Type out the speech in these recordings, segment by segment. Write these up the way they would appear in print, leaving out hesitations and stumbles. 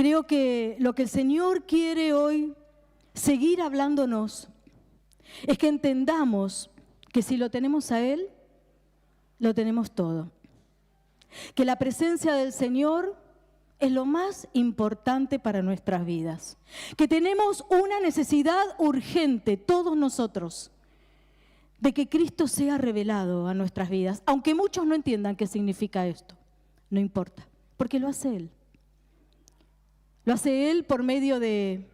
Creo que lo que el Señor quiere hoy seguir hablándonos es que entendamos que si lo tenemos a Él, lo tenemos todo. Que la presencia del Señor es lo más importante para nuestras vidas. Que tenemos una necesidad urgente, todos nosotros, de que Cristo sea revelado a nuestras vidas. Aunque muchos no entiendan qué significa esto, no importa, porque lo hace Él. Lo hace Él por medio de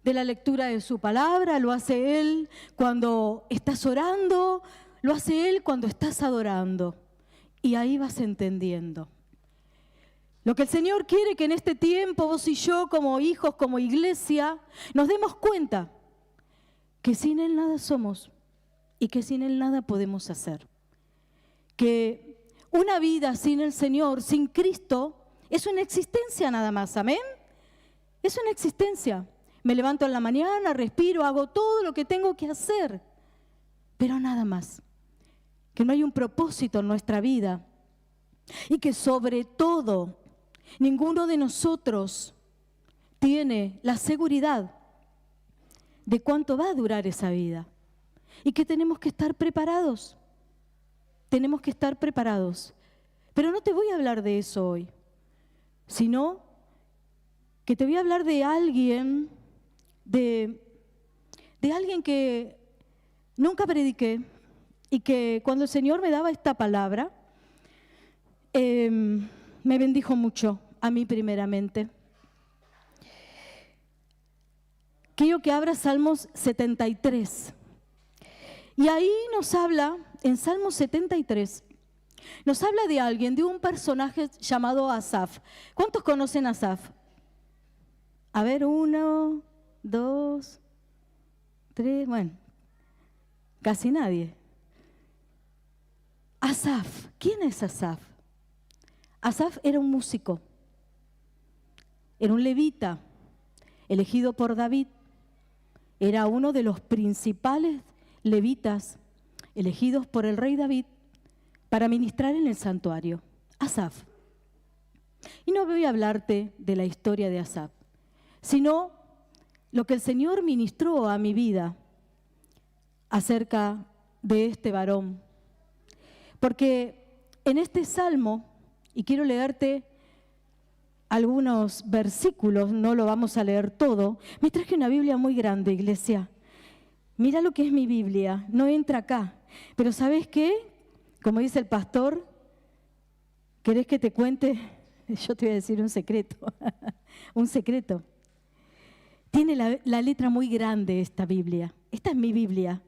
la lectura de su palabra, lo hace Él cuando estás orando, lo hace Él cuando estás adorando. Y ahí vas entendiendo. Lo que el Señor quiere que en este tiempo vos y yo como hijos, como iglesia, nos demos cuenta que sin Él nada somos y que sin Él nada podemos hacer. Que una vida sin el Señor, sin Cristo, es una existencia nada más, ¿amén? Es una existencia. Me levanto en la mañana, respiro, hago todo lo que tengo que hacer, pero nada más. Que no hay un propósito en nuestra vida y que sobre todo ninguno de nosotros tiene la seguridad de cuánto va a durar esa vida y que tenemos que estar preparados. Tenemos que estar preparados. Pero no te voy a hablar de eso hoy, sino que te voy a hablar de alguien, de alguien que nunca prediqué y que cuando el Señor me daba esta palabra, me bendijo mucho, a mí primeramente. Quiero que abra Salmos 73. Y ahí nos habla, en Salmos 73, nos habla de alguien, de un personaje llamado Asaf. ¿Cuántos conocen a Asaf? A ver, 1, 2, 3, bueno, casi nadie. Asaf, ¿quién es Asaf? Asaf era un músico, era un levita, elegido por David. Era uno de los principales levitas elegidos por el rey David para ministrar en el santuario. Asaf. Y no voy a hablarte de la historia de Asaf, sino lo que el Señor ministró a mi vida acerca de este varón. Porque en este salmo, y quiero leerte algunos versículos, no lo vamos a leer todo, me traje una Biblia muy grande, iglesia. Mira lo que es mi Biblia, no entra acá. Pero ¿sabes qué? Como dice el pastor, ¿querés que te cuente? Yo te voy a decir un secreto, un secreto. Tiene la letra muy grande esta Biblia. Esta es mi Biblia,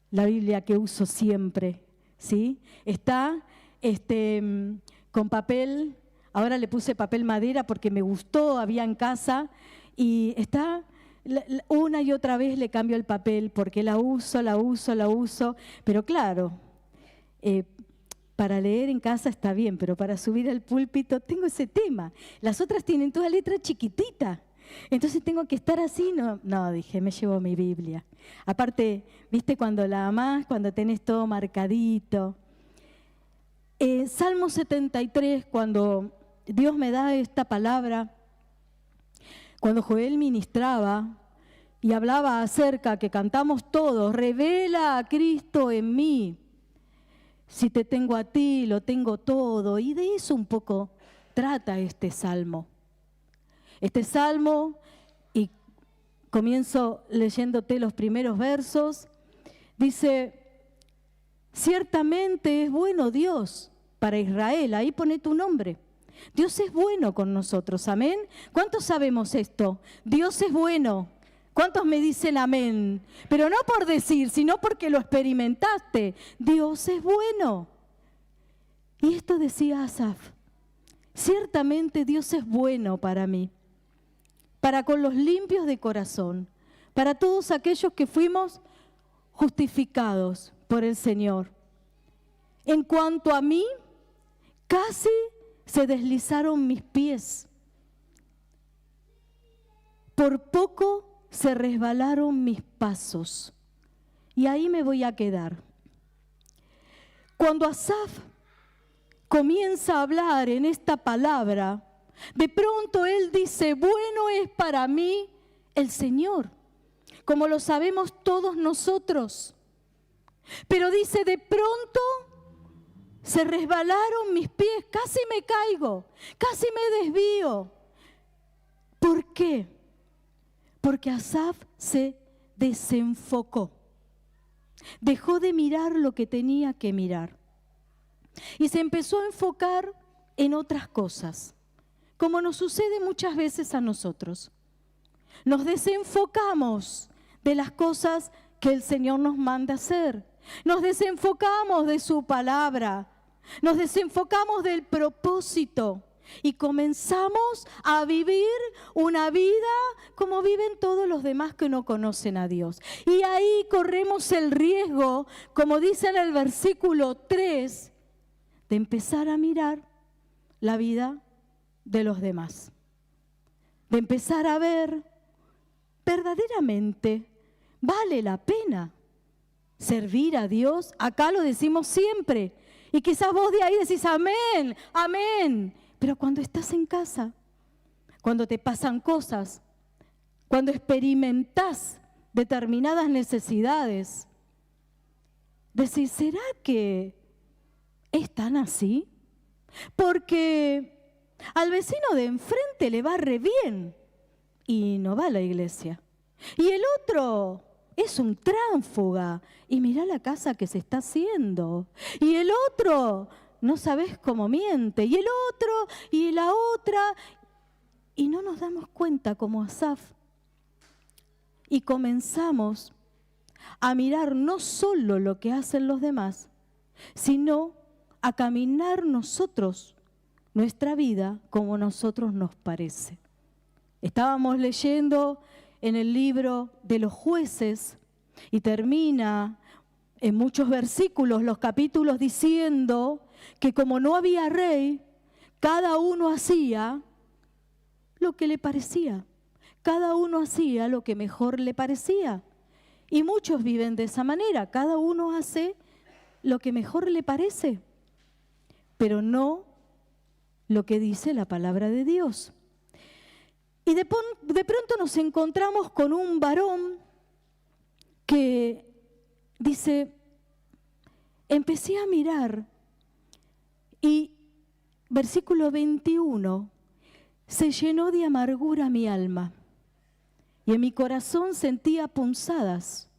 la Biblia que uso siempre, ¿sí? Está con papel, ahora le puse papel madera porque me gustó, había en casa, y está, una y otra vez le cambio el papel porque la uso, pero claro, para leer en casa está bien, pero para subir al púlpito tengo ese tema. Las otras tienen toda letra chiquitita. Entonces tengo que estar así, no, dije, me llevo mi Biblia. Aparte, viste cuando la amás, cuando tenés todo marcadito. Salmo 73, cuando Dios me da esta palabra, cuando Joel ministraba y hablaba acerca, que cantamos todos, revela a Cristo en mí. Si te tengo a ti, lo tengo todo. Y de eso un poco trata este salmo. Este salmo, y comienzo leyéndote los primeros versos, dice, ciertamente es bueno Dios para Israel, ahí pone tu nombre. Dios es bueno con nosotros, amén. ¿Cuántos sabemos esto? Dios es bueno. ¿Cuántos me dicen amén? Pero no por decir, sino porque lo experimentaste. Dios es bueno. Y esto decía Asaf, ciertamente Dios es bueno para mí, para con los limpios de corazón, para todos aquellos que fuimos justificados por el Señor. En cuanto a mí, casi se deslizaron mis pies, por poco se resbalaron mis pasos. Y ahí me voy a quedar. Cuando Asaf comienza a hablar en esta palabra, De pronto él dice, bueno es para mí el Señor, como lo sabemos todos nosotros. Pero dice, de pronto se resbalaron mis pies, casi me caigo, casi me desvío. ¿Por qué? Porque Asaf se desenfocó. Dejó de mirar lo que tenía que mirar. Y se empezó a enfocar en otras cosas, como nos sucede muchas veces a nosotros. Nos desenfocamos de las cosas que el Señor nos manda hacer. Nos desenfocamos de su palabra. Nos desenfocamos del propósito. Y comenzamos a vivir una vida como viven todos los demás que no conocen a Dios. Y ahí corremos el riesgo, como dice en el versículo 3, de empezar a mirar la vida de los demás. De empezar a ver, verdaderamente, ¿vale la pena servir a Dios? Acá lo decimos siempre. Y quizás vos de ahí decís, amén, amén. Pero cuando estás en casa, cuando te pasan cosas, cuando experimentás determinadas necesidades, decís, ¿será que es tan así? Porque al vecino de enfrente le va re bien y no va a la iglesia. Y el otro es un tránsfuga y mirá la casa que se está haciendo. Y el otro, no sabés cómo miente. Y el otro, y la otra. Y no nos damos cuenta como Asaf. Y comenzamos a mirar no solo lo que hacen los demás, sino a caminar nosotros nuestra vida como a nosotros nos parece. Estábamos leyendo en el libro de los Jueces y termina en muchos versículos los capítulos diciendo que como no había rey, cada uno hacía lo que le parecía. Cada uno hacía lo que mejor le parecía. Y muchos viven de esa manera. Cada uno hace lo que mejor le parece, pero no lo que dice la palabra de Dios. Y de pronto nos encontramos con un varón que dice, empecé a mirar y versículo 21, se llenó de amargura mi alma y en mi corazón sentía punzadas.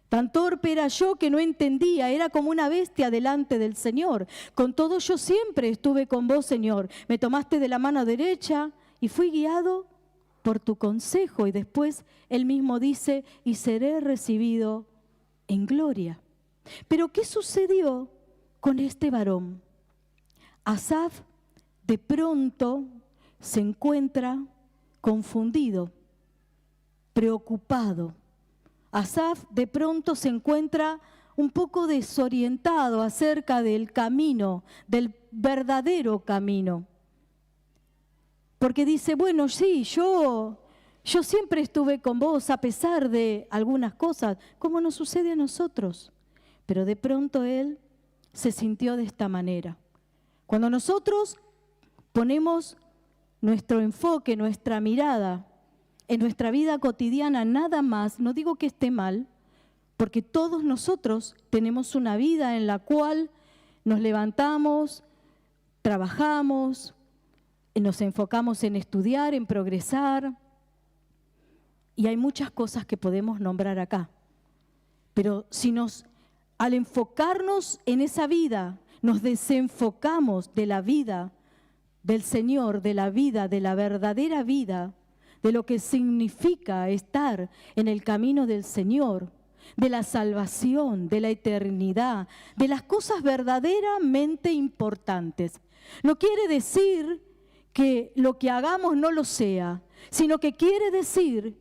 Tan torpe era yo que no entendía, era como una bestia delante del Señor. Con todo yo siempre estuve con vos, Señor. Me tomaste de la mano derecha y fui guiado por tu consejo. Y después él mismo dice, y seré recibido en gloria. Pero ¿qué sucedió con este varón? Asaf de pronto se encuentra confundido, preocupado. Asaf de pronto se encuentra un poco desorientado acerca del camino, del verdadero camino. Porque dice, bueno, sí, yo siempre estuve con vos a pesar de algunas cosas, como nos sucede a nosotros. Pero de pronto él se sintió de esta manera. Cuando nosotros ponemos nuestro enfoque, nuestra mirada en nuestra vida cotidiana nada más, no digo que esté mal, porque todos nosotros tenemos una vida en la cual nos levantamos, trabajamos, nos enfocamos en estudiar, en progresar, y hay muchas cosas que podemos nombrar acá. Pero si al enfocarnos en esa vida, nos desenfocamos de la vida del Señor, de la vida, de la verdadera vida, de lo que significa estar en el camino del Señor, de la salvación, de la eternidad, de las cosas verdaderamente importantes. No quiere decir que lo que hagamos no lo sea, sino que quiere decir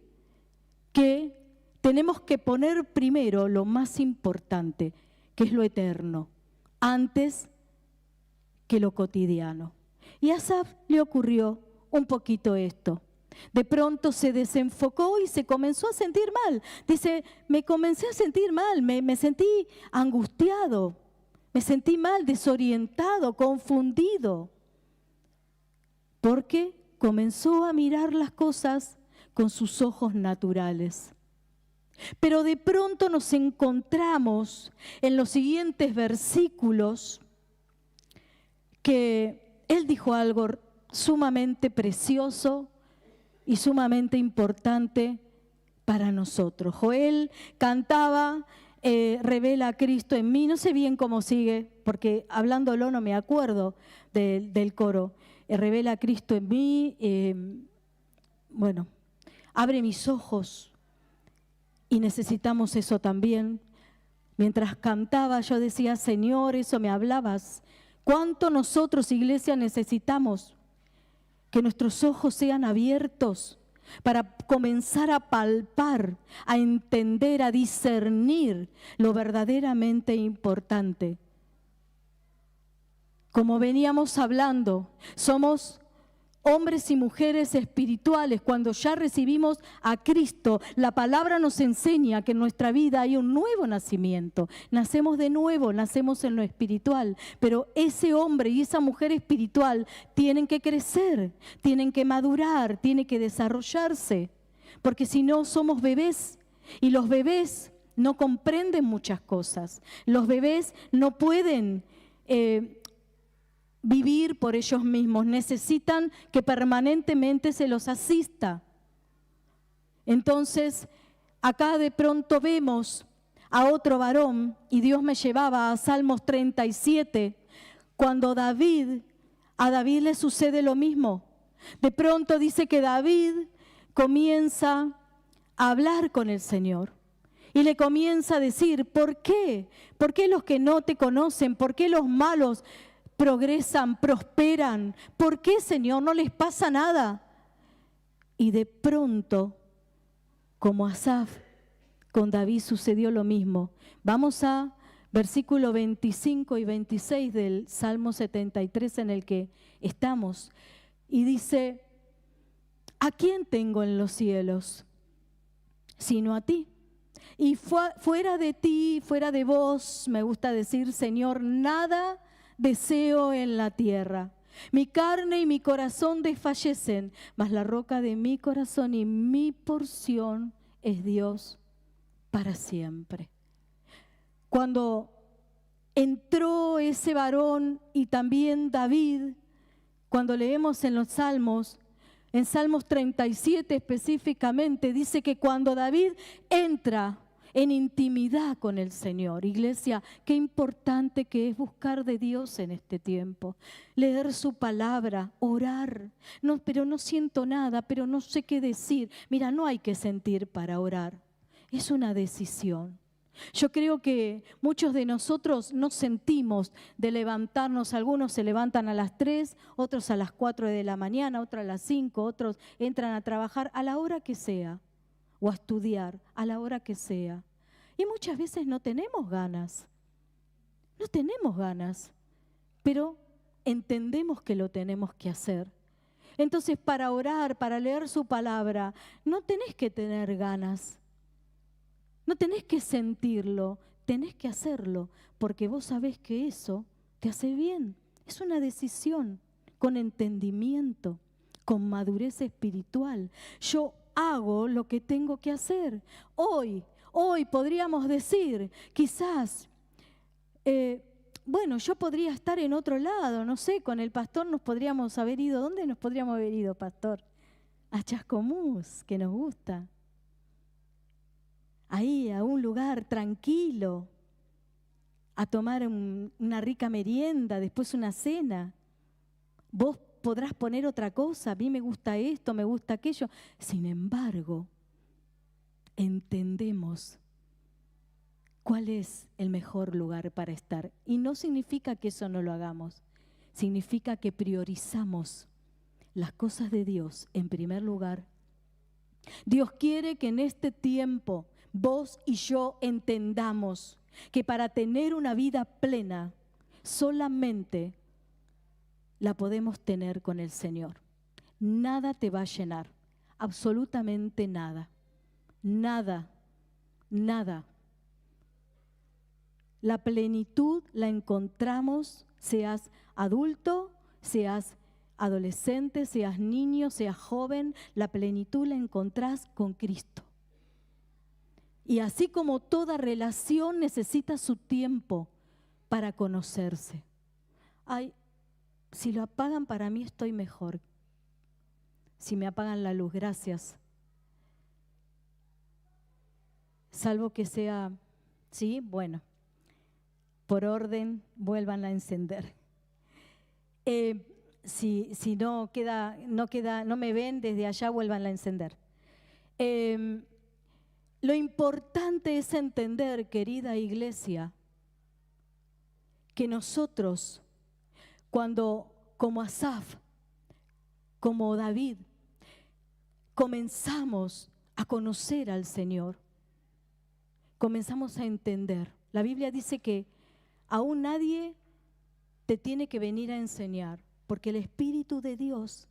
que tenemos que poner primero lo más importante, que es lo eterno, antes que lo cotidiano. Y a Asaf le ocurrió un poquito esto. De pronto se desenfocó y se comenzó a sentir mal. Dice, me comencé a sentir mal, me sentí angustiado, me sentí mal, desorientado, confundido. porque comenzó a mirar las cosas con sus ojos naturales. Pero de pronto nos encontramos en los siguientes versículos que él dijo algo sumamente precioso y sumamente importante para nosotros. Joel cantaba, revela a Cristo en mí. No sé bien cómo sigue, porque hablándolo no me acuerdo del coro. Revela a Cristo en mí, bueno, abre mis ojos, y necesitamos eso también. Mientras cantaba yo decía, Señor, eso me hablabas. ¿Cuánto nosotros, iglesia, necesitamos que nuestros ojos sean abiertos para comenzar a palpar, a entender, a discernir lo verdaderamente importante? Como veníamos hablando, somos hombres y mujeres espirituales. Cuando ya recibimos a Cristo, la palabra nos enseña que en nuestra vida hay un nuevo nacimiento. Nacemos de nuevo, nacemos en lo espiritual. Pero ese hombre y esa mujer espiritual tienen que crecer, tienen que madurar, tienen que desarrollarse. Porque si no, somos bebés. Y los bebés no comprenden muchas cosas. Los bebés no pueden vivir por ellos mismos, necesitan que permanentemente se los asista. Entonces, acá de pronto vemos a otro varón, y Dios me llevaba a Salmos 37, cuando a David le sucede lo mismo. De pronto dice que David comienza a hablar con el Señor. Y le comienza a decir, ¿por qué? ¿Por qué los que no te conocen? ¿Por qué los malos progresan, prosperan? ¿Por qué, Señor, no les pasa nada? Y de pronto, como Asaf, con David sucedió lo mismo. Vamos a versículos 25 y 26 del Salmo 73 en el que estamos. Y dice, ¿a quién tengo en los cielos sino a ti? Y fuera de ti, fuera de vos, me gusta decir, Señor, nada deseo en la tierra. Mi carne y mi corazón desfallecen, mas la roca de mi corazón y mi porción es Dios para siempre. Cuando entró ese varón y también David, cuando leemos en los Salmos, en Salmos 37 específicamente, dice que cuando David entra en intimidad con el Señor. Iglesia, qué importante que es buscar de Dios en este tiempo. Leer su palabra, orar. No, pero no siento nada, pero no sé qué decir. Mira, no hay que sentir para orar. Es una decisión. Yo creo que muchos de nosotros no sentimos de levantarnos. Algunos se levantan a las 3, otros a las 4 de la mañana, otros a las 5, otros entran a trabajar a la hora que sea. O a estudiar a la hora que sea. Y muchas veces no tenemos ganas, pero entendemos que lo tenemos que hacer. Entonces, para orar, para leer su palabra, no tenés que tener ganas, no tenés que sentirlo, tenés que hacerlo, porque vos sabés que eso te hace bien. Es una decisión con entendimiento, con madurez espiritual. Yo hago lo que tengo que hacer. Hoy podríamos decir, quizás, bueno, yo podría estar en otro lado, no sé, con el pastor nos podríamos haber ido. ¿Dónde nos podríamos haber ido, pastor? A Chascomús, que nos gusta. Ahí, a un lugar tranquilo, a tomar una rica merienda, después una cena. Vos podrás poner otra cosa, a mí me gusta esto, me gusta aquello. Sin embargo, entendemos cuál es el mejor lugar para estar. Y no significa que eso no lo hagamos, significa que priorizamos las cosas de Dios en primer lugar. Dios quiere que en este tiempo vos y yo entendamos que para tener una vida plena solamente la podemos tener con el Señor. Nada te va a llenar, absolutamente nada, nada, nada. La plenitud la encontramos, seas adulto, seas adolescente, seas niño, seas joven, la plenitud la encontrás con Cristo. Y así como toda relación necesita su tiempo para conocerse. Ay, si lo apagan para mí estoy mejor. Si me apagan la luz, gracias. Salvo que sea, sí, bueno, por orden, vuelvan a encender. Si no no me ven desde allá, vuelvan a encender. Lo importante es entender, querida iglesia, que nosotros, cuando como Asaf, como David, comenzamos a conocer al Señor, comenzamos a entender. La Biblia dice que aún nadie te tiene que venir a enseñar, porque el Espíritu de Dios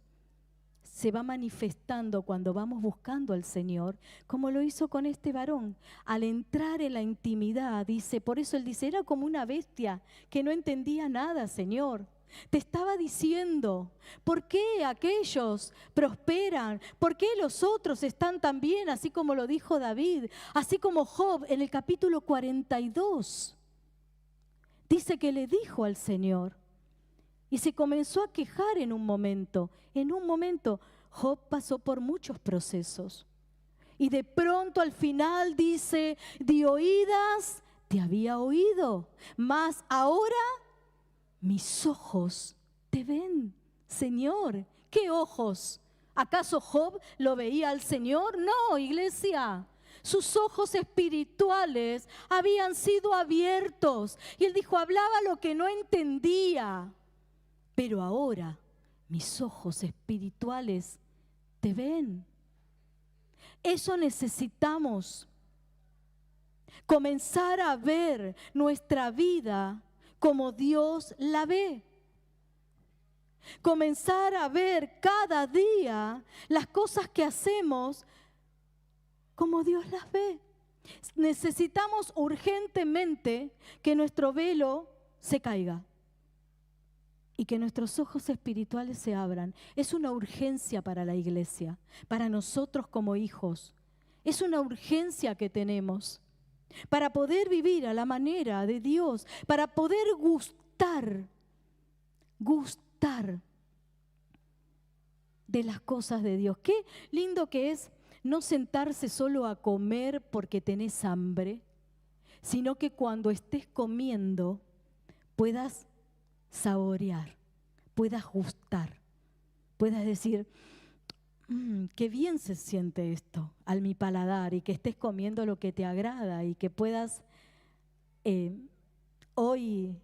se va manifestando cuando vamos buscando al Señor, como lo hizo con este varón. Al entrar en la intimidad, dice, por eso él dice, era como una bestia que no entendía nada, Señor. Te estaba diciendo, ¿por qué aquellos prosperan? ¿Por qué los otros están tan bien? Así como lo dijo David, así como Job en el capítulo 42. Dice que le dijo al Señor y se comenzó a quejar en un momento. En un momento Job pasó por muchos procesos y de pronto al final dice, de oídas te había oído, mas ahora mis ojos te ven, Señor. ¿Qué ojos? ¿Acaso Job lo veía al Señor? No, iglesia. Sus ojos espirituales habían sido abiertos. Y él dijo, hablaba lo que no entendía. Pero ahora mis ojos espirituales te ven. Eso necesitamos. Comenzar a ver nuestra vida como Dios la ve. Comenzar a ver cada día las cosas que hacemos como Dios las ve. Necesitamos urgentemente que nuestro velo se caiga y que nuestros ojos espirituales se abran. Es una urgencia para la iglesia, para nosotros como hijos. Es una urgencia que tenemos para poder vivir a la manera de Dios, para poder gustar de las cosas de Dios. Qué lindo que es no sentarse solo a comer porque tenés hambre, sino que cuando estés comiendo puedas saborear, puedas gustar, puedas decir, qué bien se siente esto al mi paladar, y que estés comiendo lo que te agrada y que puedas, hoy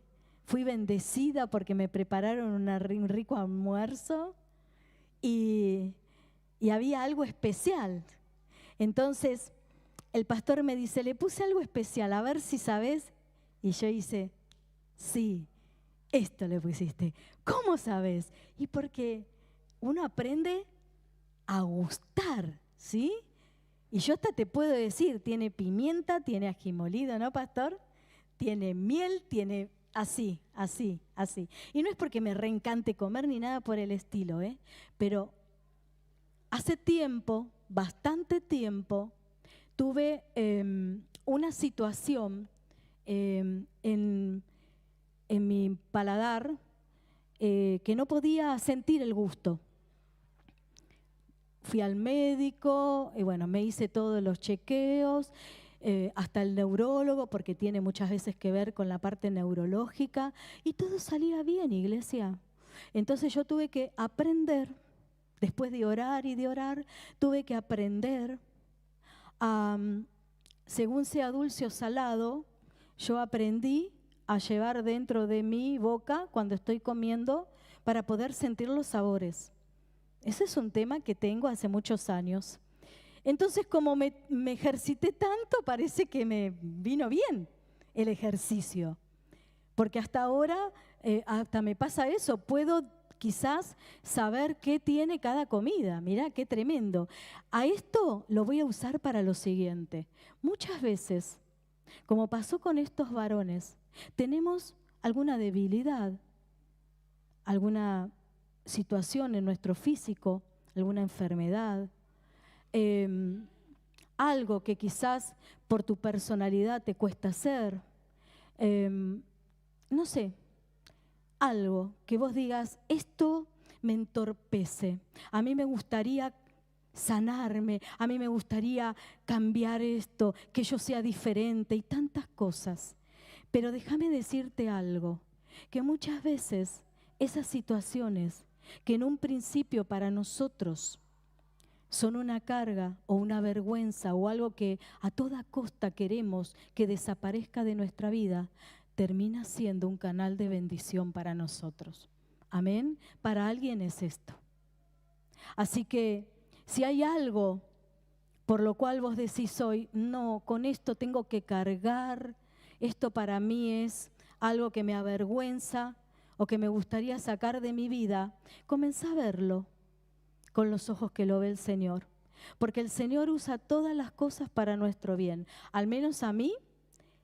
fui bendecida porque me prepararon un rico almuerzo y había algo especial. Entonces el pastor me dice, le puse algo especial, a ver si sabes. Y yo hice, sí, esto le pusiste. ¿Cómo sabes? Y porque uno aprende a gustar, ¿sí? Y yo hasta te puedo decir, tiene pimienta, tiene ají molido, ¿no, pastor? Tiene miel, tiene así. Y no es porque me reencante comer ni nada por el estilo, pero hace tiempo, bastante tiempo, tuve una situación en mi paladar que no podía sentir el gusto. Fui al médico y bueno, me hice todos los chequeos, hasta el neurólogo, porque tiene muchas veces que ver con la parte neurológica, y todo salía bien, iglesia. Entonces yo tuve que aprender, después de orar y de orar, tuve que aprender a, según sea dulce o salado, yo aprendí a llevar dentro de mi boca cuando estoy comiendo para poder sentir los sabores. Ese es un tema que tengo hace muchos años. Entonces, como me ejercité tanto, parece que me vino bien el ejercicio. Porque hasta ahora, hasta me pasa eso, puedo quizás saber qué tiene cada comida. Mirá, qué tremendo. A esto lo voy a usar para lo siguiente. Muchas veces, como pasó con estos varones, tenemos alguna debilidad, alguna situación en nuestro físico, alguna enfermedad, algo que quizás por tu personalidad te cuesta hacer, no sé, algo que vos digas, esto me entorpece, a mí me gustaría sanarme, a mí me gustaría cambiar esto, que yo sea diferente y tantas cosas. Pero déjame decirte algo, que muchas veces esas situaciones que en un principio para nosotros son una carga o una vergüenza o algo que a toda costa queremos que desaparezca de nuestra vida, termina siendo un canal de bendición para nosotros. Amén. Para alguien es esto. Así que si hay algo por lo cual vos decís hoy, no, con esto tengo que cargar, esto para mí es algo que me avergüenza o que me gustaría sacar de mi vida, comenzá a verlo con los ojos que lo ve el Señor. Porque el Señor usa todas las cosas para nuestro bien. Al menos a mí,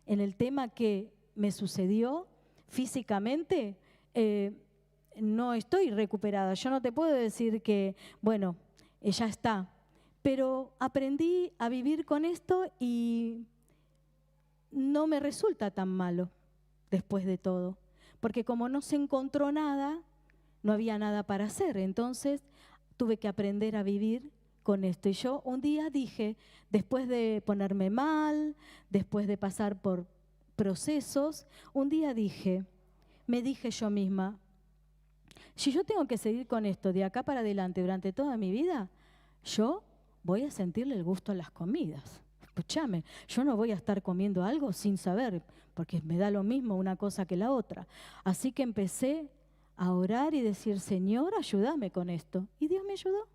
en el tema que me sucedió físicamente, no estoy recuperada. Yo no te puedo decir que, bueno, ya está. Pero aprendí a vivir con esto y no me resulta tan malo después de todo. Porque como no se encontró nada, no había nada para hacer. Entonces tuve que aprender a vivir con esto. Y yo un día dije, después de ponerme mal, después de pasar por procesos, un día me dije yo misma, si yo tengo que seguir con esto de acá para adelante durante toda mi vida, yo voy a sentirle el gusto a las comidas. Escúchame, yo no voy a estar comiendo algo sin saber, porque me da lo mismo una cosa que la otra. Así que empecé a orar y decir, Señor, ayúdame con esto. Y Dios me ayudó.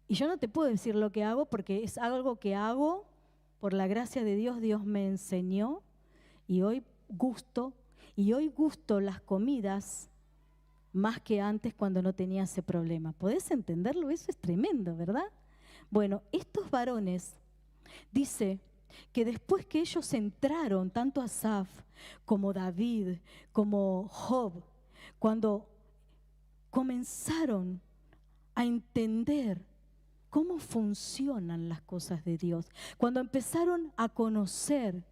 Y yo no te puedo decir lo que hago porque es algo que hago por la gracia de Dios. Dios me enseñó y hoy gusto las comidas más que antes cuando no tenía ese problema. ¿Podés entenderlo? Eso es tremendo, ¿verdad? Bueno, estos varones, dice que después que ellos entraron, tanto Asaf como David, como Job, cuando comenzaron a entender cómo funcionan las cosas de Dios, cuando empezaron a conocer,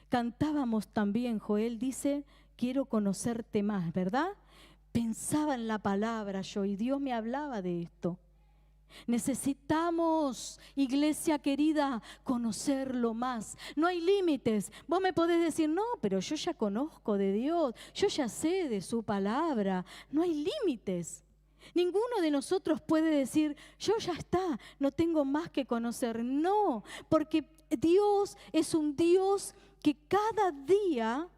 cantábamos también, Joel dice, quiero conocerte más, ¿verdad? Pensaba en la palabra yo y Dios me hablaba de esto. Necesitamos, iglesia querida, conocerlo más. No hay límites. Vos me podés decir, no, pero yo ya conozco de Dios, yo ya sé de su palabra. No hay límites. Ninguno de nosotros puede decir, yo ya está, no tengo más que conocer. No, porque Dios es un Dios que cada día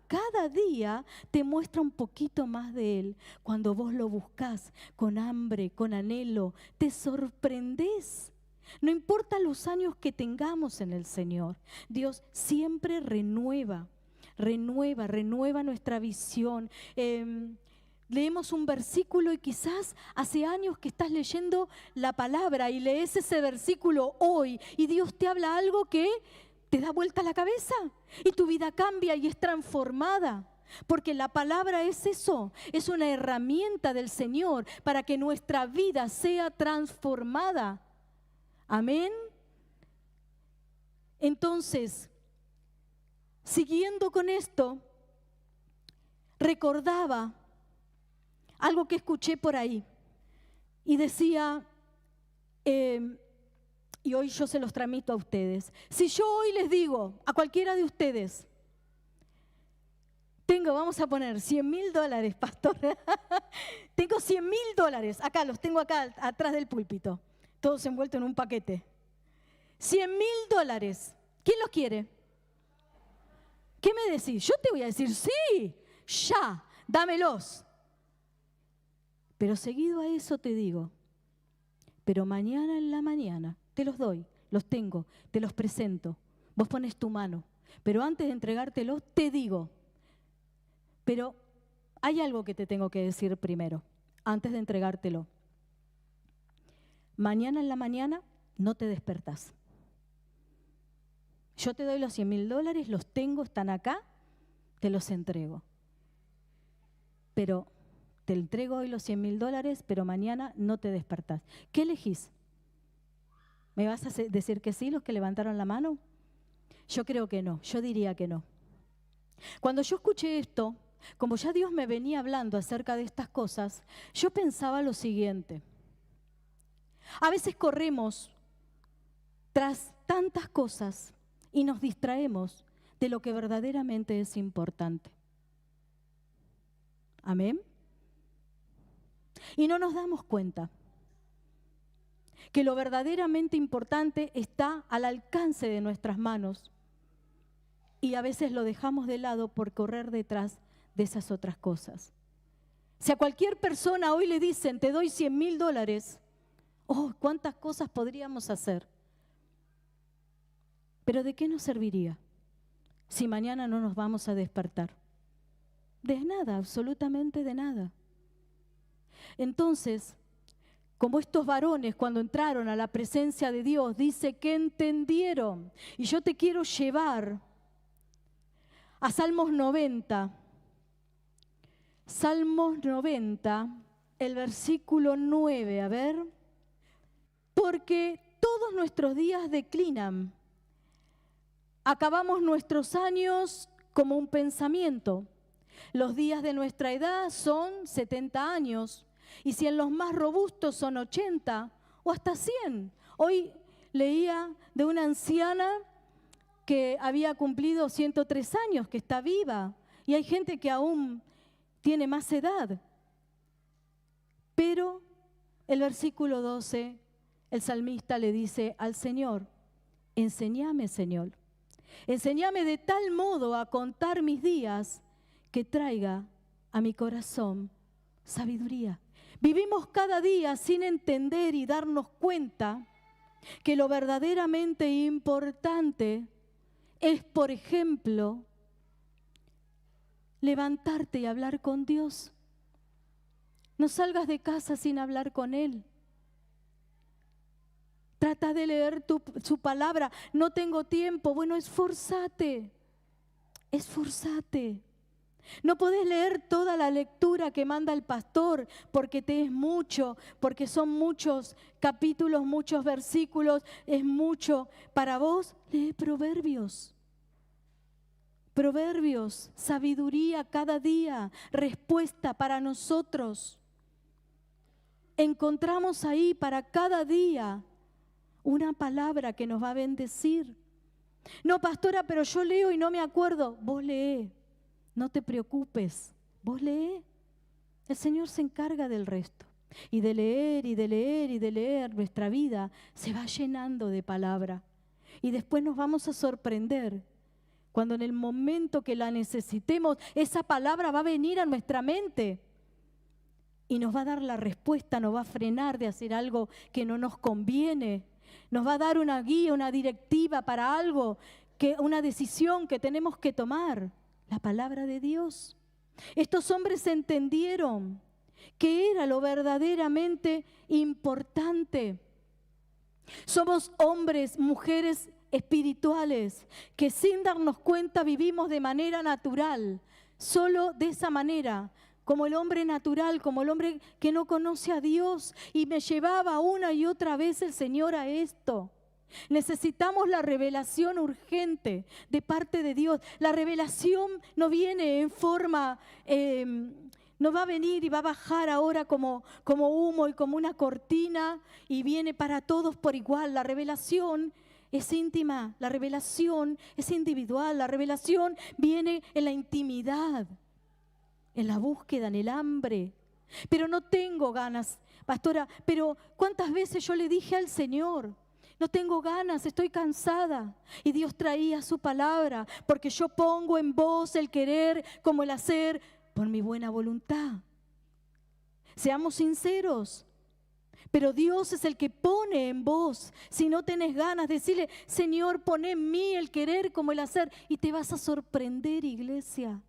te muestra un poquito más de Él. Cuando vos lo buscás con hambre, con anhelo, te sorprendés. No importa los años que tengamos en el Señor, Dios siempre renueva nuestra visión. Leemos un versículo y quizás hace años que estás leyendo la palabra y lees ese versículo hoy y Dios te habla algo que te da vuelta la cabeza y tu vida cambia y es transformada. Porque la palabra es eso, es una herramienta del Señor para que nuestra vida sea transformada. Amén. Entonces, siguiendo con esto, recordaba algo que escuché por ahí y decía, y hoy yo se los transmito a ustedes. Si yo hoy les digo a cualquiera de ustedes, vamos a poner $100.000, pastor. Tengo $100.000, acá los tengo acá atrás del púlpito, todos envueltos en un paquete. $100.000, ¿quién los quiere? ¿Qué me decís? Yo te voy a decir, sí, ya, dámelos. Pero seguido a eso te digo, pero mañana en la mañana te los doy, los tengo, te los presento. Vos pones tu mano, pero antes de entregártelos te digo, pero hay algo que te tengo que decir primero, antes de entregártelo. Mañana en la mañana no te despertás. Yo te doy los $100.000, los tengo, están acá, te los entrego. Pero te entrego hoy los $100.000, pero mañana no te despertás. ¿Qué elegís? ¿Me vas a decir que sí los que levantaron la mano? Yo creo que no, yo diría que no. Cuando yo escuché esto, como ya Dios me venía hablando acerca de estas cosas, yo pensaba lo siguiente. A veces corremos tras tantas cosas y nos distraemos de lo que verdaderamente es importante. Amén. Y no nos damos cuenta que lo verdaderamente importante está al alcance de nuestras manos y a veces lo dejamos de lado por correr detrás de esas otras cosas. Si a cualquier persona hoy le dicen, te doy $100.000, oh, cuántas cosas podríamos hacer. Pero ¿de qué nos serviría si mañana no nos vamos a despertar? De nada, absolutamente de nada. Entonces, como estos varones cuando entraron a la presencia de Dios, dice que entendieron. Y yo te quiero llevar a Salmos 90. Salmos 90, el versículo 9, a ver. Porque todos nuestros días declinan. Acabamos nuestros años como un pensamiento. Los días de nuestra edad son 70 años. Y si en los más robustos son 80 o hasta 100. Hoy leía de una anciana que había cumplido 103 años, que está viva. Y hay gente que aún tiene más edad. Pero el versículo 12, el salmista le dice al Señor, enséñame, Señor. Enséñame de tal modo a contar mis días que traiga a mi corazón sabiduría. Vivimos cada día sin entender y darnos cuenta que lo verdaderamente importante es, por ejemplo, levantarte y hablar con Dios. No salgas de casa sin hablar con Él. Trata de leer su palabra. No tengo tiempo. Bueno, esforzate. Esforzate. No podés leer toda la lectura que manda el pastor porque te es mucho, porque son muchos capítulos, muchos versículos, es mucho. Para vos, lee Proverbios. Proverbios, sabiduría cada día, respuesta para nosotros. Encontramos ahí para cada día una palabra que nos va a bendecir. No, pastora, pero yo leo y no me acuerdo. Vos lee. No te preocupes, vos lee. El Señor se encarga del resto. Y de leer, y de leer, y de leer, nuestra vida se va llenando de palabra. Y después nos vamos a sorprender cuando en el momento que la necesitemos, esa palabra va a venir a nuestra mente y nos va a dar la respuesta, nos va a frenar de hacer algo que no nos conviene. Nos va a dar una guía, una directiva para algo, una decisión que tenemos que tomar. La palabra de Dios. Estos hombres entendieron que era lo verdaderamente importante. Somos hombres, mujeres espirituales que sin darnos cuenta vivimos de manera natural, solo de esa manera, como el hombre natural, como el hombre que no conoce a Dios. Y me llevaba una y otra vez el Señor a esto. Necesitamos la revelación urgente de parte de Dios. La revelación no viene en forma, no va a venir y va a bajar ahora como humo y como una cortina y viene para todos por igual. La revelación es íntima, la revelación es individual, la revelación viene en la intimidad, en la búsqueda, en el hambre. Pero no tengo ganas, pastora, pero ¿cuántas veces yo le dije al Señor? No tengo ganas, estoy cansada. Y Dios traía su palabra, porque yo pongo en vos el querer como el hacer por mi buena voluntad. Seamos sinceros, pero Dios es el que pone en vos. Si no tenés ganas, decirle, Señor, pon en mí el querer como el hacer. Y te vas a sorprender, iglesia.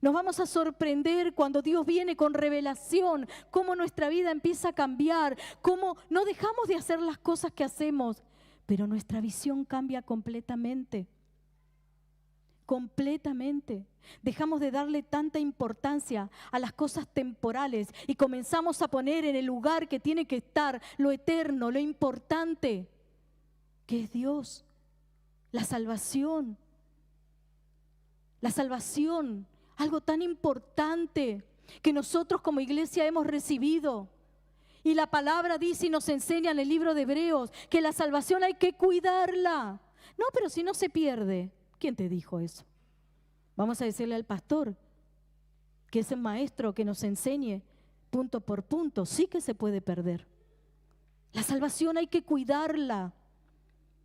Nos vamos a sorprender cuando Dios viene con revelación, cómo nuestra vida empieza a cambiar, cómo no dejamos de hacer las cosas que hacemos, pero nuestra visión cambia completamente. completamente. Dejamos de darle tanta importancia a las cosas temporales y comenzamos a poner en el lugar que tiene que estar lo eterno, lo importante, que es Dios, la salvación. La salvación, algo tan importante que nosotros como iglesia hemos recibido. Y la palabra dice y nos enseña en el libro de Hebreos que la salvación hay que cuidarla. No, pero si no se pierde. ¿Quién te dijo eso? Vamos a decirle al pastor, que es el maestro, que nos enseñe punto por punto. Sí que se puede perder. La salvación hay que cuidarla.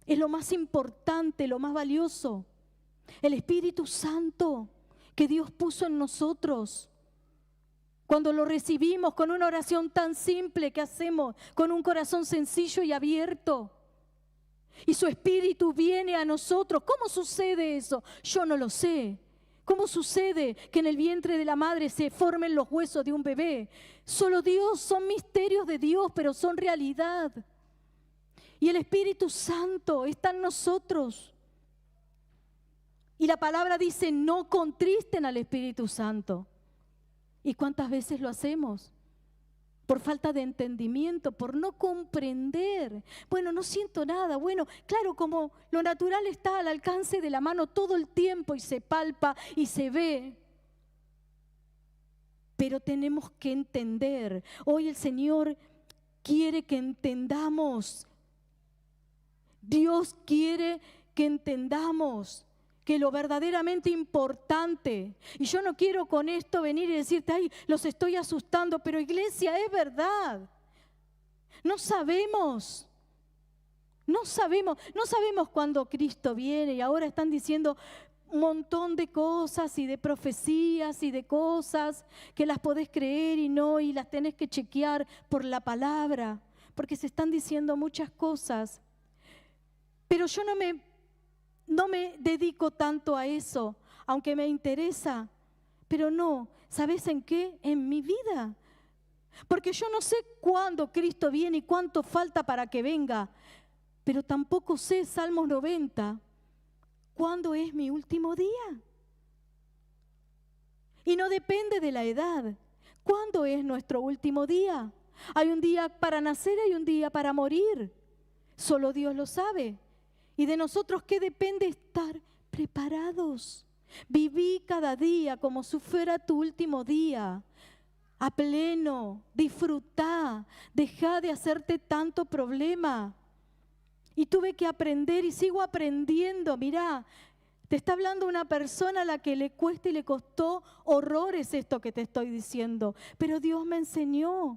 Es lo más importante, lo más valioso. El Espíritu Santo que Dios puso en nosotros. Cuando lo recibimos con una oración tan simple que hacemos, con un corazón sencillo y abierto. Y su Espíritu viene a nosotros. ¿Cómo sucede eso? Yo no lo sé. ¿Cómo sucede que en el vientre de la madre se formen los huesos de un bebé? Solo Dios, son misterios de Dios, pero son realidad. Y el Espíritu Santo está en nosotros. Y la palabra dice, no contristen al Espíritu Santo. ¿Y cuántas veces lo hacemos? Por falta de entendimiento, por no comprender. Bueno, no siento nada. Bueno, claro, como lo natural está al alcance de la mano todo el tiempo y se palpa y se ve. Pero tenemos que entender. Hoy el Señor quiere que entendamos. Dios quiere que entendamos que lo verdaderamente importante, y yo no quiero con esto venir y decirte, ay, los estoy asustando, pero iglesia, es verdad. No sabemos cuándo Cristo viene, y ahora están diciendo un montón de cosas y de profecías y de cosas que las podés creer y no, y las tenés que chequear por la palabra, porque se están diciendo muchas cosas. Pero yo no me dedico tanto a eso, aunque me interesa. Pero no, ¿sabes en qué? En mi vida. Porque yo no sé cuándo Cristo viene y cuánto falta para que venga. Pero tampoco sé, Salmos 90, cuándo es mi último día. Y no depende de la edad. ¿Cuándo es nuestro último día? Hay un día para nacer, hay un día para morir. Solo Dios lo sabe. Y de nosotros, ¿qué depende? Estar preparados. Viví cada día como si fuera tu último día. A pleno, disfrutá, dejá de hacerte tanto problema. Y tuve que aprender y sigo aprendiendo. Mirá, te está hablando una persona a la que le cuesta y le costó horrores esto que te estoy diciendo. Pero Dios me enseñó.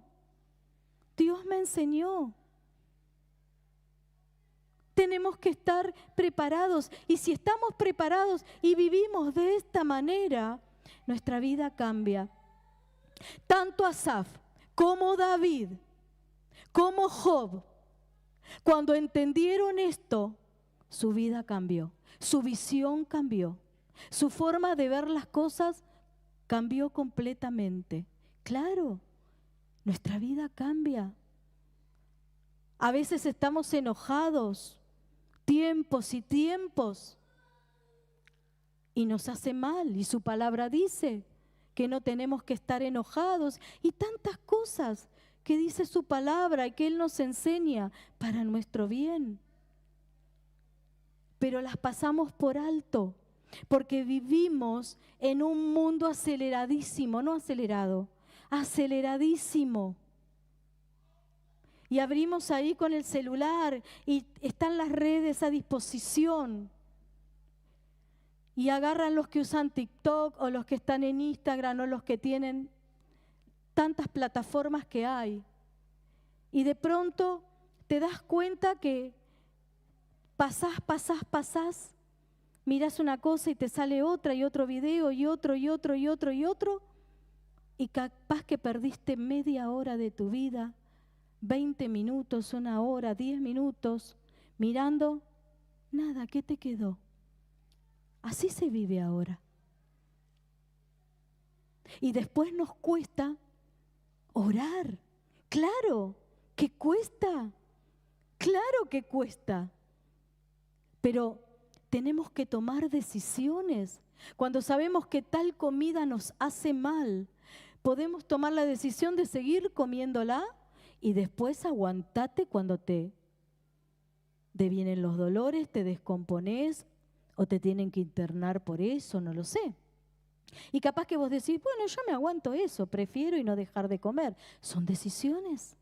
Dios me enseñó. Tenemos que estar preparados, y si estamos preparados y vivimos de esta manera, nuestra vida cambia. Tanto Asaf como David, como Job, cuando entendieron esto, su vida cambió, su visión cambió, su forma de ver las cosas cambió completamente. Claro, nuestra vida cambia. A veces estamos enojados, tiempos y tiempos, y nos hace mal, y su palabra dice que no tenemos que estar enojados, y tantas cosas que dice su palabra y que Él nos enseña para nuestro bien. Pero las pasamos por alto, porque vivimos en un mundo aceleradísimo, no acelerado, aceleradísimo. Y abrimos ahí con el celular y están las redes a disposición. Y agarran los que usan TikTok o los que están en Instagram o los que tienen tantas plataformas que hay. Y de pronto te das cuenta que pasás, miras una cosa y te sale otra y otro video y otro y otro y otro y otro. Y capaz que perdiste media hora de tu vida, 20 minutos, una hora, 10 minutos, mirando, nada, ¿qué te quedó? Así se vive ahora. Y después nos cuesta orar. Claro que cuesta, claro que cuesta. Pero tenemos que tomar decisiones. Cuando sabemos que tal comida nos hace mal, podemos tomar la decisión de seguir comiéndola y después aguantate cuando te vienen los dolores, te descomponés o te tienen que internar por eso, no lo sé. Y capaz que vos decís, bueno, yo me aguanto eso, prefiero y no dejar de comer. Son decisiones.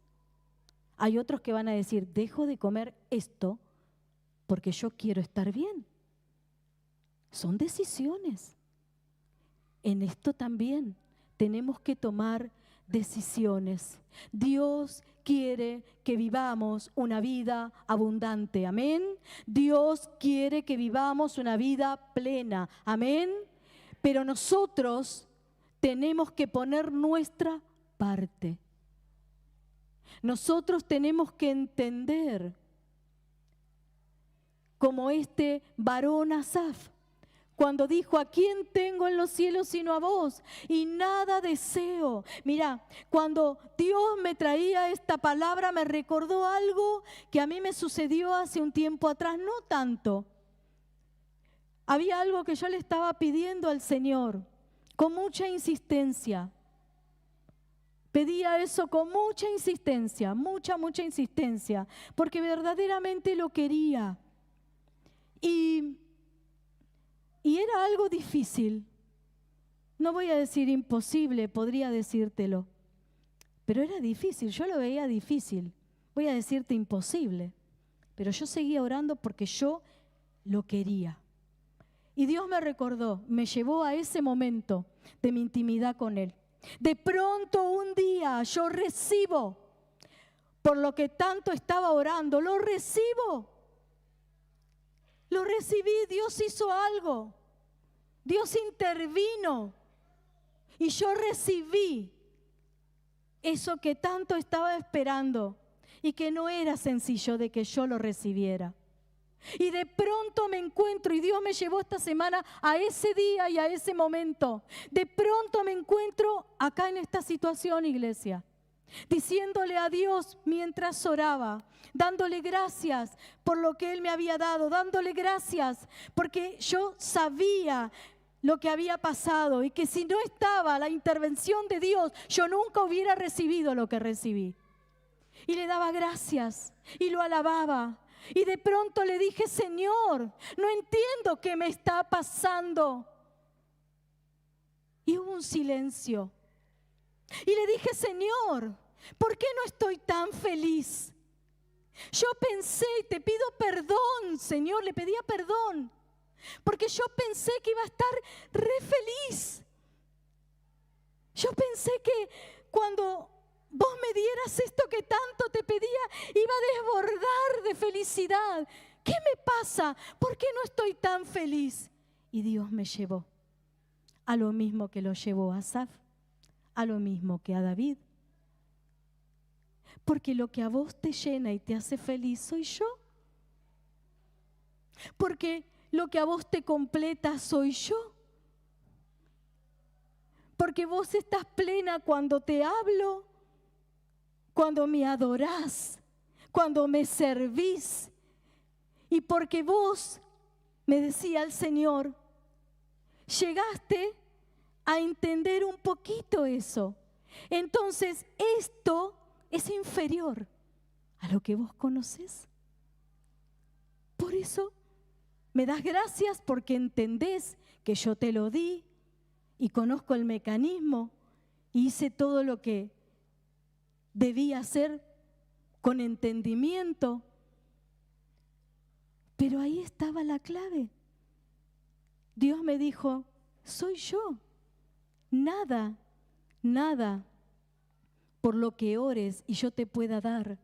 Hay otros que van a decir, dejo de comer esto porque yo quiero estar bien. Son decisiones. En esto también tenemos que tomar decisiones. Dios quiere que vivamos una vida abundante, amén. Dios quiere que vivamos una vida plena, amén. Pero nosotros tenemos que poner nuestra parte. Nosotros tenemos que entender, como este varón Asaf, cuando dijo, ¿a quién tengo en los cielos sino a vos? Y nada deseo. Mira, cuando Dios me traía esta palabra, me recordó algo que a mí me sucedió hace un tiempo atrás, no tanto. Había algo que yo le estaba pidiendo al Señor, con mucha insistencia. Pedía eso con mucha insistencia, mucha insistencia, porque verdaderamente lo quería. Y era algo difícil. No voy a decir imposible, podría decírtelo. Pero era difícil, yo lo veía difícil. Voy a decirte imposible. Pero yo seguía orando porque yo lo quería. Y Dios me recordó, me llevó a ese momento de mi intimidad con Él. De pronto un día yo recibo, por lo que tanto estaba orando, lo recibo. Lo recibí, Dios hizo algo. Dios intervino. Y yo recibí eso que tanto estaba esperando y que no era sencillo de que yo lo recibiera. Y de pronto me encuentro, y Dios me llevó esta semana a ese día y a ese momento. De pronto me encuentro acá en esta situación, iglesia, diciéndole a Dios mientras oraba, dándole gracias por lo que Él me había dado, dándole gracias porque yo sabía lo que había pasado y que si no estaba la intervención de Dios, yo nunca hubiera recibido lo que recibí. Y le daba gracias y lo alababa. Y de pronto le dije, Señor, no entiendo qué me está pasando. Y hubo un silencio. Y le dije, Señor, ¿por qué no estoy tan feliz? Yo pensé, y te pido perdón, Señor, le pedía perdón, porque yo pensé que iba a estar re feliz. Yo pensé que cuando vos me dieras esto que tanto te pedía, iba a desbordar de felicidad. ¿Qué me pasa? ¿Por qué no estoy tan feliz? Y Dios me llevó a lo mismo que lo llevó a Asaf, a lo mismo que a David. Porque lo que a vos te llena y te hace feliz soy yo. Porque lo que a vos te completa soy yo. Porque vos estás plena cuando te hablo, cuando me adorás, cuando me servís. Y porque vos, me decía el Señor, llegaste a entender un poquito eso. Entonces esto es inferior a lo que vos conocés. Por eso me das gracias porque entendés que yo te lo di y conozco el mecanismo y hice todo lo que debía hacer con entendimiento. Pero ahí estaba la clave. Dios me dijo, soy yo. Nada por lo que ores y yo te pueda dar.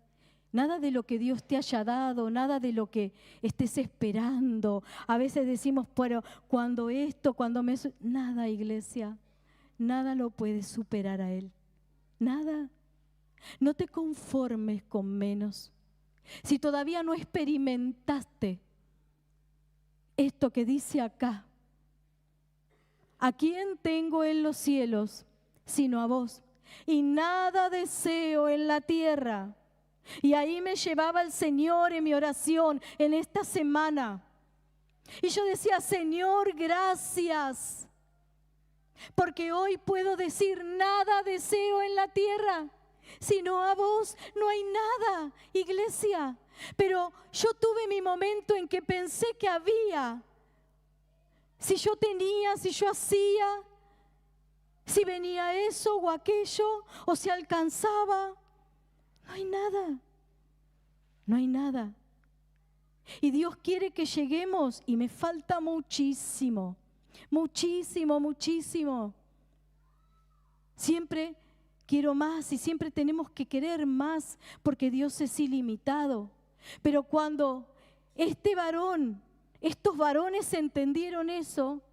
Nada de lo que Dios te haya dado, nada de lo que estés esperando. A veces decimos, pero cuando esto, cuando me... Nada, iglesia, nada lo puede superar a Él. Nada. No te conformes con menos. Si todavía no experimentaste esto que dice acá, ¿a quién tengo en los cielos sino a vos? Y nada deseo en la tierra. Y ahí me llevaba el Señor en mi oración en esta semana. Y yo decía, Señor, gracias, porque hoy puedo decir, nada deseo en la tierra, sino a vos. No hay nada, iglesia. Pero yo tuve mi momento en que pensé que había. Si yo tenía, si yo hacía, si venía eso o aquello, o si alcanzaba. No hay nada. No hay nada. Y Dios quiere que lleguemos, y me falta muchísimo, muchísimo, muchísimo. Siempre quiero más y siempre tenemos que querer más porque Dios es ilimitado. Pero cuando estos varones entendieron eso,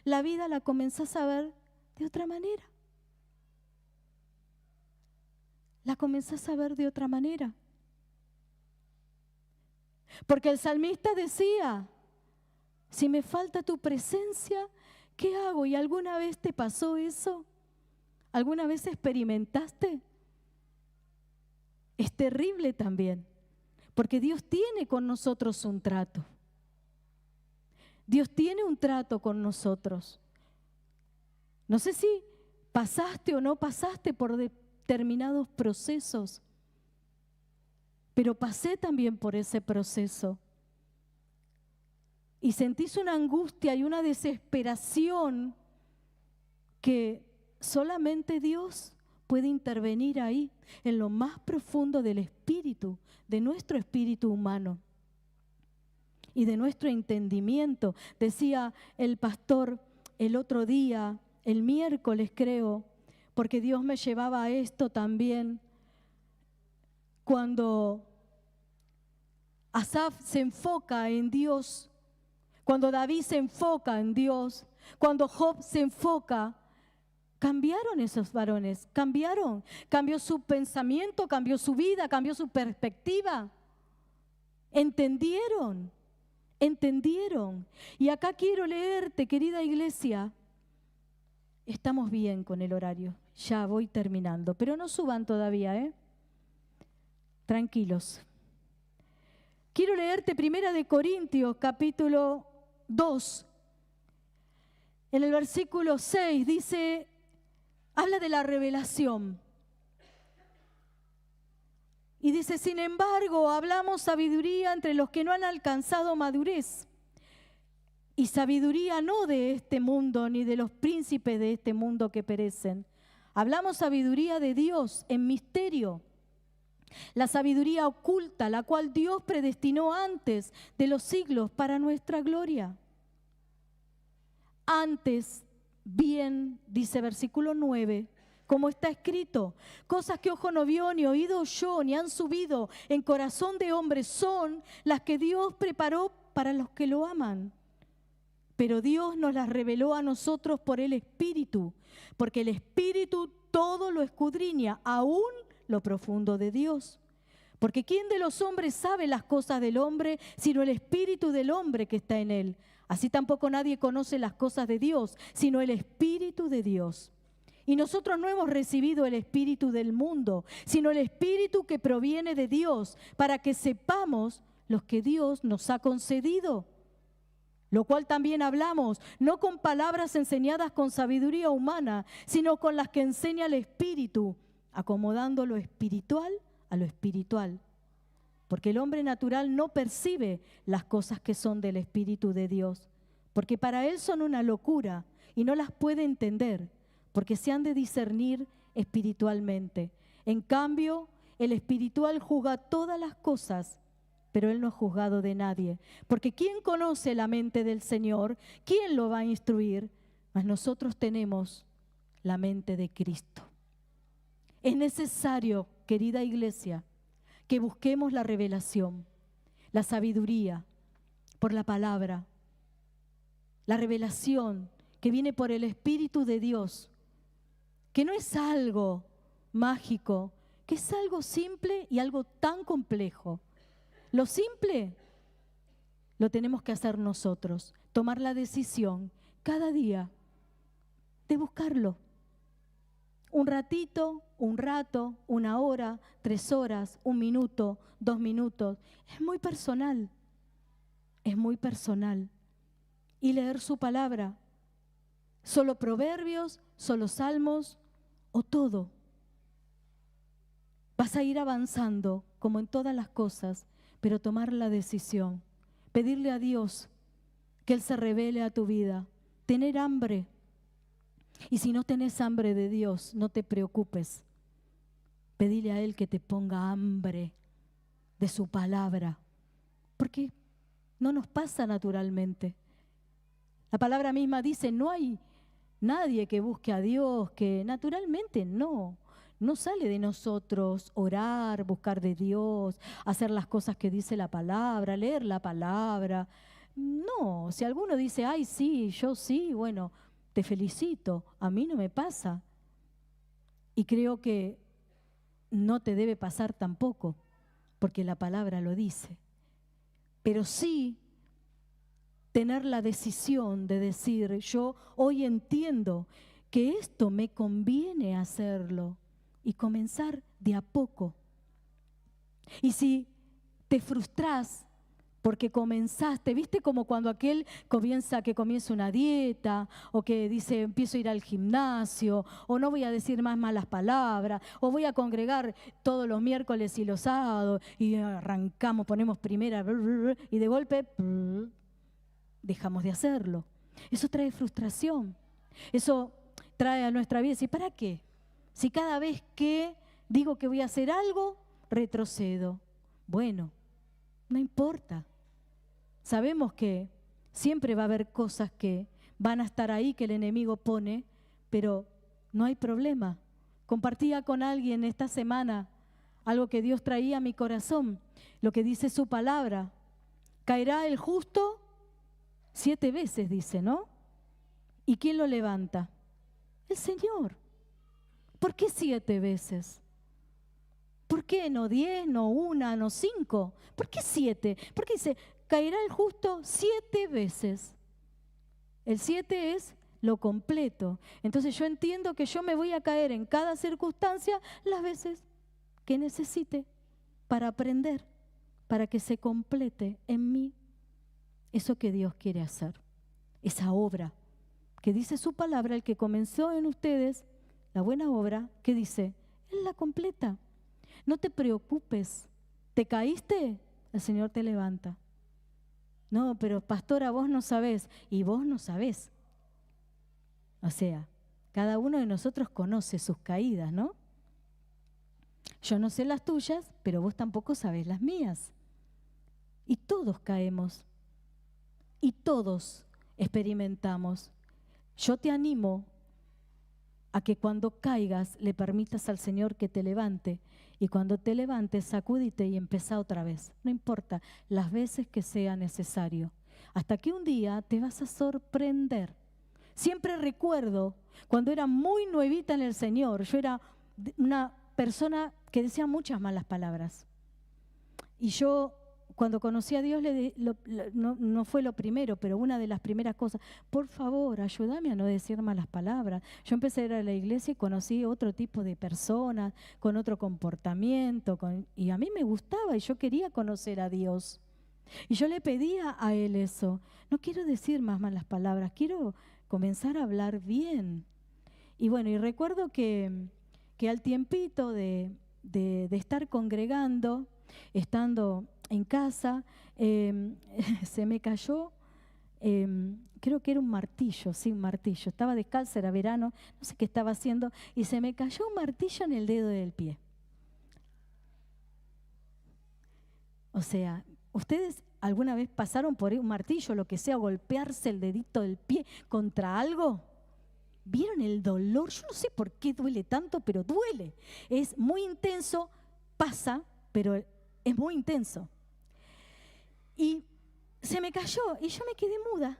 la vida la comenzás a ver de otra manera. La comenzás a ver de otra manera. Porque el salmista decía, si me falta tu presencia, ¿qué hago? ¿Y alguna vez te pasó eso? ¿Alguna vez experimentaste? Es terrible también, porque Dios tiene con nosotros un trato. Dios tiene un trato con nosotros. No sé si pasaste o no pasaste por determinados procesos, pero pasé también por ese proceso. Y sentís una angustia y una desesperación que solamente Dios puede intervenir ahí, en lo más profundo del espíritu, de nuestro espíritu humano y de nuestro entendimiento. Decía el pastor el otro día, el miércoles creo, porque Dios me llevaba a esto también, cuando Asaf se enfoca en Dios, cuando David se enfoca en Dios, cuando Job se enfoca, cambiaron esos varones, cambió su pensamiento, cambió su vida, cambió su perspectiva. Entendieron. Y acá quiero leerte, querida iglesia, estamos bien con el horario, ya voy terminando, pero no suban todavía, tranquilos. Quiero leerte 1 Corintios capítulo 2. En el versículo 6 dice, habla de la revelación. Y dice, sin embargo, hablamos sabiduría entre los que no han alcanzado madurez. Y sabiduría no de este mundo, ni de los príncipes de este mundo que perecen. Hablamos sabiduría de Dios en misterio. La sabiduría oculta, la cual Dios predestinó antes de los siglos para nuestra gloria. Antes, bien, dice versículo 9, como está escrito, cosas que ojo no vio, ni oído oyó, ni han subido en corazón de hombre, son las que Dios preparó para los que lo aman. Pero Dios nos las reveló a nosotros por el Espíritu, porque el Espíritu todo lo escudriña, aún lo profundo de Dios. Porque ¿quién de los hombres sabe las cosas del hombre, sino el Espíritu del hombre que está en él? Así tampoco nadie conoce las cosas de Dios, sino el Espíritu de Dios. Y nosotros no hemos recibido el espíritu del mundo, sino el Espíritu que proviene de Dios, para que sepamos los que Dios nos ha concedido. Lo cual también hablamos, no con palabras enseñadas con sabiduría humana, sino con las que enseña el Espíritu, acomodando lo espiritual a lo espiritual. Porque el hombre natural no percibe las cosas que son del Espíritu de Dios, porque para él son una locura y no las puede entender, porque se han de discernir espiritualmente. En cambio, el espiritual juzga todas las cosas, pero él no es juzgado de nadie. Porque ¿quién conoce la mente del Señor? ¿Quién lo va a instruir? Mas nosotros tenemos la mente de Cristo. Es necesario, querida iglesia, que busquemos la revelación, la sabiduría por la palabra, la revelación que viene por el Espíritu de Dios, que no es algo mágico, que es algo simple y algo tan complejo. Lo simple lo tenemos que hacer nosotros, tomar la decisión cada día de buscarlo. Un ratito, un rato, 1 hora, 3 horas, 1 minuto, 2 minutos. Es muy personal, es muy personal. y leer su palabra. Solo proverbios, solo salmos o todo. Vas a ir avanzando como en todas las cosas, pero tomar la decisión, pedirle a Dios que Él se revele a tu vida, tener hambre. Y si no tenés hambre de Dios, no te preocupes. Pedile a Él que te ponga hambre de su palabra, porque no nos pasa naturalmente. La palabra misma dice, no hay nadie que busque a Dios, que naturalmente no sale de nosotros orar, buscar de Dios, hacer las cosas que dice la palabra, leer la palabra. No, si alguno dice, ay, sí, yo sí, bueno, te felicito, a mí no me pasa. Y creo que no te debe pasar tampoco, porque la palabra lo dice. Pero sí tener la decisión de decir, yo hoy entiendo que esto me conviene hacerlo, y comenzar de a poco. Y si te frustrás porque comenzaste, ¿viste? Como cuando aquel que comienza una dieta, o que dice, empiezo a ir al gimnasio, o no voy a decir más malas palabras, o voy a congregar todos los miércoles y los sábados, y arrancamos, ponemos primera, y de golpe dejamos de hacerlo. Eso trae frustración. Eso trae a nuestra vida y dice, ¿para qué? Si cada vez que digo que voy a hacer algo, retrocedo. Bueno, no importa. Sabemos que siempre va a haber cosas que van a estar ahí, que el enemigo pone, pero no hay problema. Compartía con alguien esta semana algo que Dios traía a mi corazón, lo que dice su palabra. Caerá el justo 7 veces, dice, ¿no? ¿Y quién lo levanta? El Señor. ¿Por qué 7 veces? ¿Por qué no 10, no 1, no 5? ¿Por qué 7? Porque dice, caerá el justo 7 veces. El 7 es lo completo. Entonces yo entiendo que yo me voy a caer en cada circunstancia las veces que necesite para aprender, para que se complete en mí eso que Dios quiere hacer. Esa obra que dice su palabra, el que comenzó en ustedes, la buena obra, que dice, Él la completa. No te preocupes. ¿Te caíste? El Señor te levanta. No, pero pastora, vos no sabés. Y vos no sabés. O sea, cada uno de nosotros conoce sus caídas, ¿no? Yo no sé las tuyas, pero vos tampoco sabés las mías. Y todos caemos. Y todos experimentamos. Yo te animo a que cuando caigas le permitas al Señor que te levante, y cuando te levantes sacúdite y empezá otra vez, no importa las veces que sea necesario, hasta que un día te vas a sorprender. Siempre recuerdo cuando era muy nuevita en el Señor, yo era una persona que decía muchas malas palabras, y yo cuando conocí a Dios no fue lo primero, pero una de las primeras cosas, por favor, ayúdame a no decir malas palabras. Yo empecé a ir a la iglesia y conocí otro tipo de personas, con otro comportamiento, y a mí me gustaba y yo quería conocer a Dios. Y yo le pedía a Él eso, no quiero decir más malas palabras, quiero comenzar a hablar bien. Y bueno, y recuerdo que al tiempito de estar congregando, estando en casa, se me cayó, creo que era un martillo, sí, un martillo. Estaba descalza, era verano, no sé qué estaba haciendo, y se me cayó un martillo en el dedo del pie. O sea, ¿ustedes alguna vez pasaron por un martillo, lo que sea, golpearse el dedito del pie contra algo? ¿Vieron el dolor? Yo no sé por qué duele tanto, pero duele. Es muy intenso, pasa, pero es muy intenso. Y se me cayó y yo me quedé muda.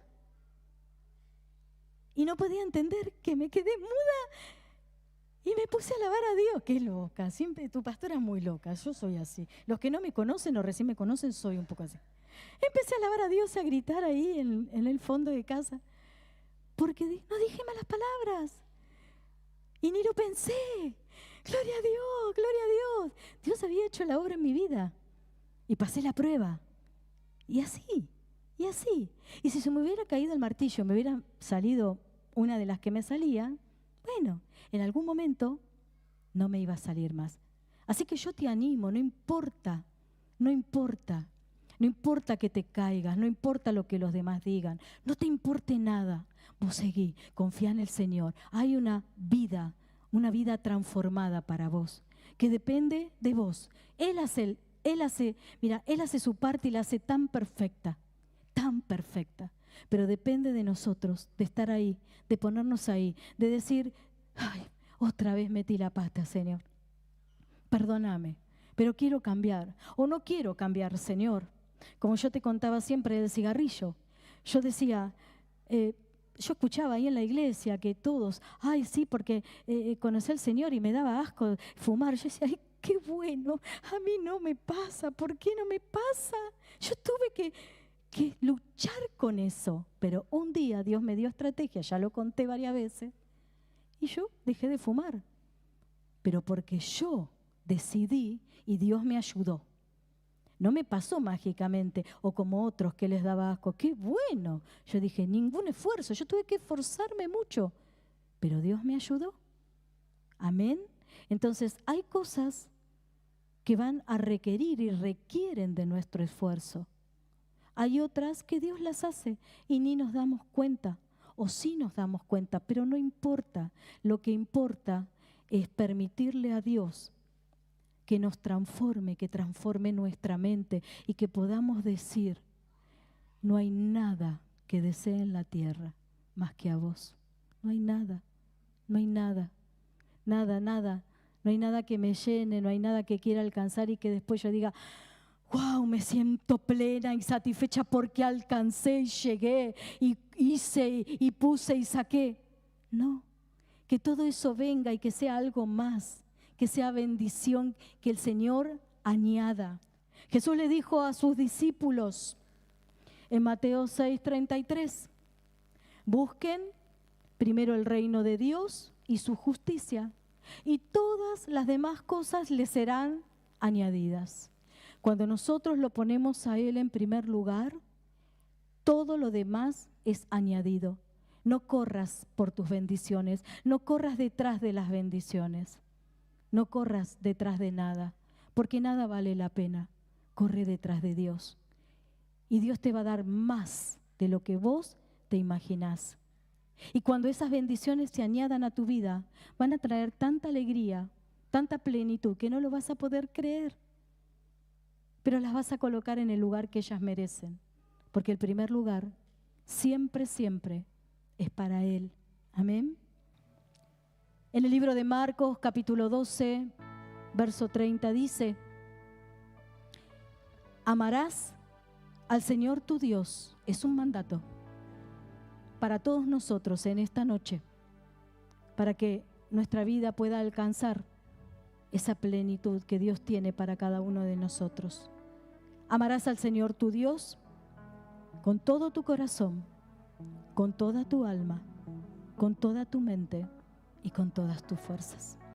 Y no podía entender que me quedé muda. Y me puse a alabar a Dios. Qué loca. Siempre tu pastora es muy loca. Yo soy así. Los que no me conocen o recién me conocen, soy un poco así. Empecé a alabar a Dios, a gritar ahí en el fondo de casa. Porque no dije malas palabras. Y ni lo pensé. Gloria a Dios, gloria a Dios. Dios había hecho la obra en mi vida. Y pasé la prueba. Y así. Y así. Y si se me hubiera caído el martillo, me hubiera salido una de las que me salían, bueno, en algún momento no me iba a salir más. Así que yo te animo, no importa, no importa. No importa que te caigas, no importa lo que los demás digan, no te importe nada. Vos seguí, confía en el Señor. Hay una vida transformada para vos, que depende de vos. Él hace su parte y la hace tan perfecta, pero depende de nosotros, de estar ahí, de ponernos ahí, de decir, ay, otra vez metí la pata, Señor. Perdóname, pero quiero cambiar, o no quiero cambiar, Señor. Como yo te contaba siempre del cigarrillo, yo decía, yo escuchaba ahí en la iglesia que todos, ay sí, porque conocí al Señor y me daba asco fumar. Yo decía, ay, qué bueno, a mí no me pasa, ¿por qué no me pasa? Yo tuve que luchar con eso, pero un día Dios me dio estrategia, ya lo conté varias veces, y yo dejé de fumar, pero porque yo decidí y Dios me ayudó. No me pasó mágicamente o como otros que les daba asco. ¡Qué bueno! Yo dije, ningún esfuerzo, yo tuve que esforzarme mucho, pero Dios me ayudó. Amén. Entonces hay cosas que van a requerir y requieren de nuestro esfuerzo. Hay otras que Dios las hace y ni nos damos cuenta, o sí nos damos cuenta, pero no importa. Lo que importa es permitirle a Dios que nos transforme, que transforme nuestra mente y que podamos decir, no hay nada que desee en la tierra más que a vos. No hay nada, no hay nada, nada. No hay nada que me llene, no hay nada que quiera alcanzar y que después yo diga, wow, me siento plena y satisfecha porque alcancé y llegué y hice y puse y saqué. No, que todo eso venga y que sea algo más, que sea bendición, que el Señor añada. Jesús le dijo a sus discípulos en Mateo 6:33, busquen primero el reino de Dios y su justicia, y todas las demás cosas les serán añadidas. Cuando nosotros lo ponemos a Él en primer lugar, todo lo demás es añadido. No corras por tus bendiciones, no corras detrás de las bendiciones, no corras detrás de nada, porque nada vale la pena. Corre detrás de Dios y Dios te va a dar más de lo que vos te imaginás. Y cuando esas bendiciones se añadan a tu vida, van a traer tanta alegría, tanta plenitud, que no lo vas a poder creer. Pero las vas a colocar en el lugar que ellas merecen. Porque el primer lugar siempre es para Él. Amén. En el libro de Marcos, capítulo 12, verso 30, dice, amarás al Señor tu Dios. Es un mandato para todos nosotros en esta noche, para que nuestra vida pueda alcanzar esa plenitud que Dios tiene para cada uno de nosotros. Amarás al Señor tu Dios con todo tu corazón, con toda tu alma, con toda tu mente y con todas tus fuerzas.